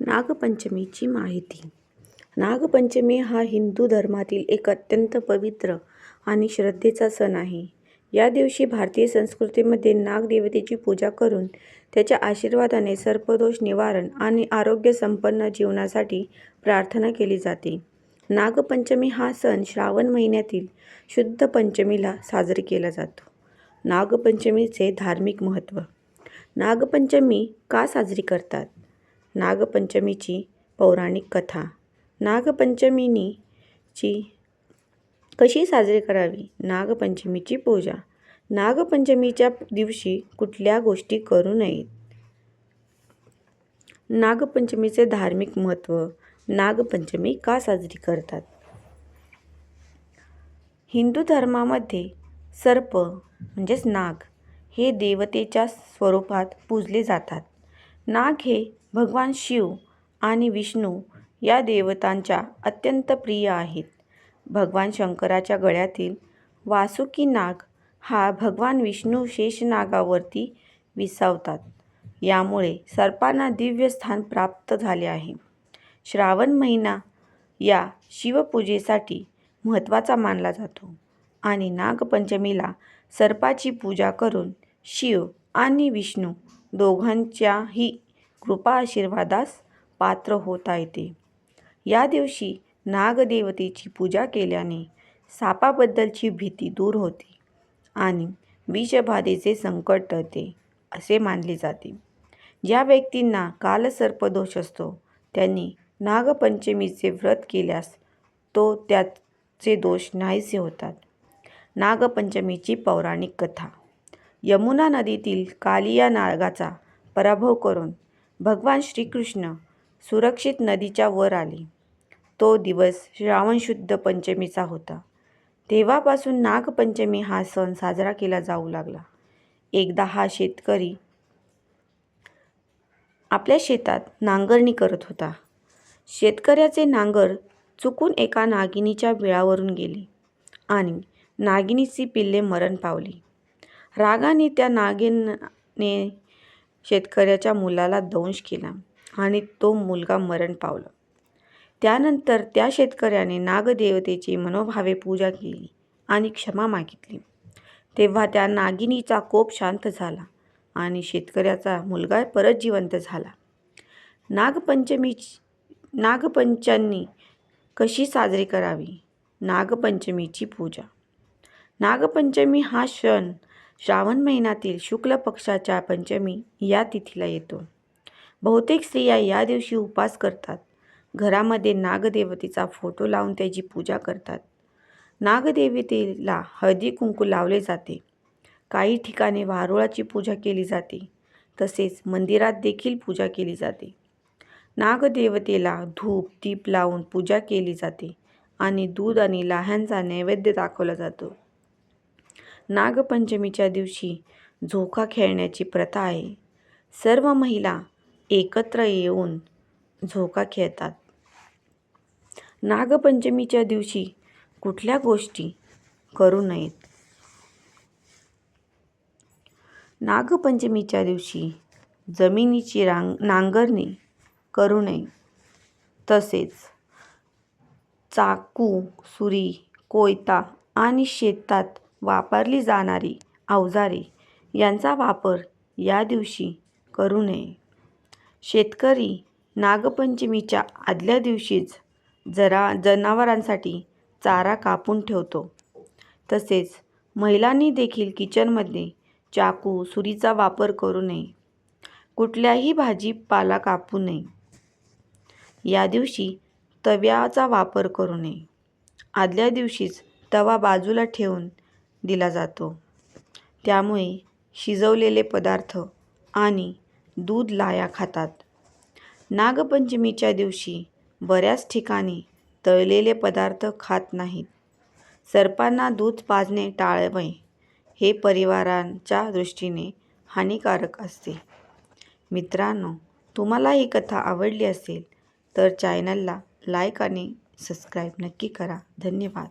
नागपंचमीची माहिती. नागपंचमी हा हिंदू धर्मातील एक अत्यंत पवित्र आणि श्रद्धेचा सण आहे. या दिवशी भारतीय संस्कृतीमध्ये नागदेवतेची पूजा करून त्याच्या आशीर्वादाने सर्पदोष निवारण आणि आरोग्यसंपन्न जीवनासाठी प्रार्थना केली जाते. नागपंचमी हा सण श्रावण महिन्यातील शुद्ध पंचमीला साजरी केला जातो. नागपंचमीचे धार्मिक महत्त्व. नागपंचमी का साजरी करतात? नागपंचमीची पौराणिक कथा. नागपंचमीची कशी साजरी करावी? नागपंचमीची पूजा. नागपंचमीच्या दिवशी कुठल्या गोष्टी करू नयेत? नागपंचमीचे धार्मिक महत्त्व. नागपंचमी का साजरी करतात? हिंदू धर्मामध्ये सर्प म्हणजेच नाग हे देवतेच्या स्वरूपात पूजले जातात. नाग हे भगवान शिव आणि विष्णू या देवतांच्या अत्यंत प्रिय आहेत. भगवान शंकराच्या गळ्यातील वासुकी नाग हा भगवान विष्णू शेषनागावरती विसावतात. यामुळे सर्पांना दिव्य स्थान प्राप्त झाले आहे. श्रावण महिना या शिवपूजेसाठी महत्त्वाचा मानला जातो आणि नागपंचमीला सर्पाची पूजा करून शिव आणि विष्णू दोघांच्याही कृपा आशीर्वादास पात्र होता येते. या दिवशी नागदेवतेची पूजा केल्याने सापाबद्दलची भीती दूर होते आणि विषबाधेचे संकट टळते असे मानले जाते. ज्या व्यक्तींना कालसर्पदोष असतो त्यांनी नागपंचमीचे व्रत केल्यास त्याचे दोष नाहीसे होतात. नागपंचमीची पौराणिक कथा. यमुना नदीतील कालिया नागाचा पराभव करून भगवान श्रीकृष्ण सुरक्षित नदीच्या वर आले. तो दिवस श्रावण शुद्ध पंचमीचा होता. तेव्हापासून नागपंचमी हा सण साजरा केला जाऊ लागला. एकदा हा शेतकरी आपल्या शेतात नांगरणी करत होता. शेतकऱ्याचे नांगर चुकून एका नागिनीच्या बिळावरून गेले आणि नागिनीची पिल्ले मरण पावली. रागाने त्या नागिनीने शेतकऱ्याच्या मुलाला दंश केला आणि तो मुलगा मरण पावला. त्यानंतर त्या शेतकऱ्याने नागदेवतेची मनोभावे पूजा केली आणि क्षमा मागितली. तेव्हा त्या नागिनीचा कोप शांत झाला आणि शेतकऱ्याचा मुलगा परत जिवंत झाला. नागपंचमी कशी साजरी करावी? नागपंचमीची पूजा. नागपंचमी हा सण श्रावण महिन्यातील शुक्ल पक्षाच्या पंचमी या तिथीला येतो. बहुतेक स्त्रिया या दिवशी उपवास करतात. घरामध्ये नागदेवतेचा फोटो लावून त्याची पूजा करतात. नागदेवतेला हळदी कुंकू लावले जाते. काही ठिकाणी वारुळाची पूजा केली जाते. तसेच मंदिरात देखील पूजा केली जाते. नागदेवतेला धूप दीप लावून पूजा केली जाते आणि दूध आणि लाह्यांचा नैवेद्य दाखवला जातो. नागपंचमीच्या दिवशी झोका खेळण्याची प्रथा आहे. सर्व महिला एकत्र येऊन झोका खेळतात. नागपंचमीच्या दिवशी कुठल्या गोष्टी करू नयेत? नागपंचमीच्या दिवशी जमिनीची नांगरणी करू नये. तसेच चाकू, सुरी, कोयता आणि शेतात वापरली जाणारी अवजारे यांचा वापर या दिवशी करू नये. शेतकरी नागपंचमीच्या आदल्या दिवशीच जनावरांसाठी चारा कापून ठेवतो. तसेच महिलांनी देखील किचनमध्ये चाकू, सुरीचा वापर करू नये. कुठल्याही भाजीपाला कापू नये. या दिवशी तव्याचा वापर करू नये. आदल्या दिवशीच तवा बाजूला ठेवून दिला जातो. त्यामुळे शिजवलेले पदार्थ आणि दूध लाह्या खातात. नागपंचमीच्या दिवशी बऱ्याच ठिकाणी तळलेले पदार्थ खात नाहीत. सर्पांना दूध पाजणे टाळावे. हे परिवाराच्या दृष्टीने हानिकारक असते. मित्रांनो, तुम्हाला ही कथा आवडली असेल तर चॅनलला लाईक आणि सबस्क्राईब नक्की करा. धन्यवाद.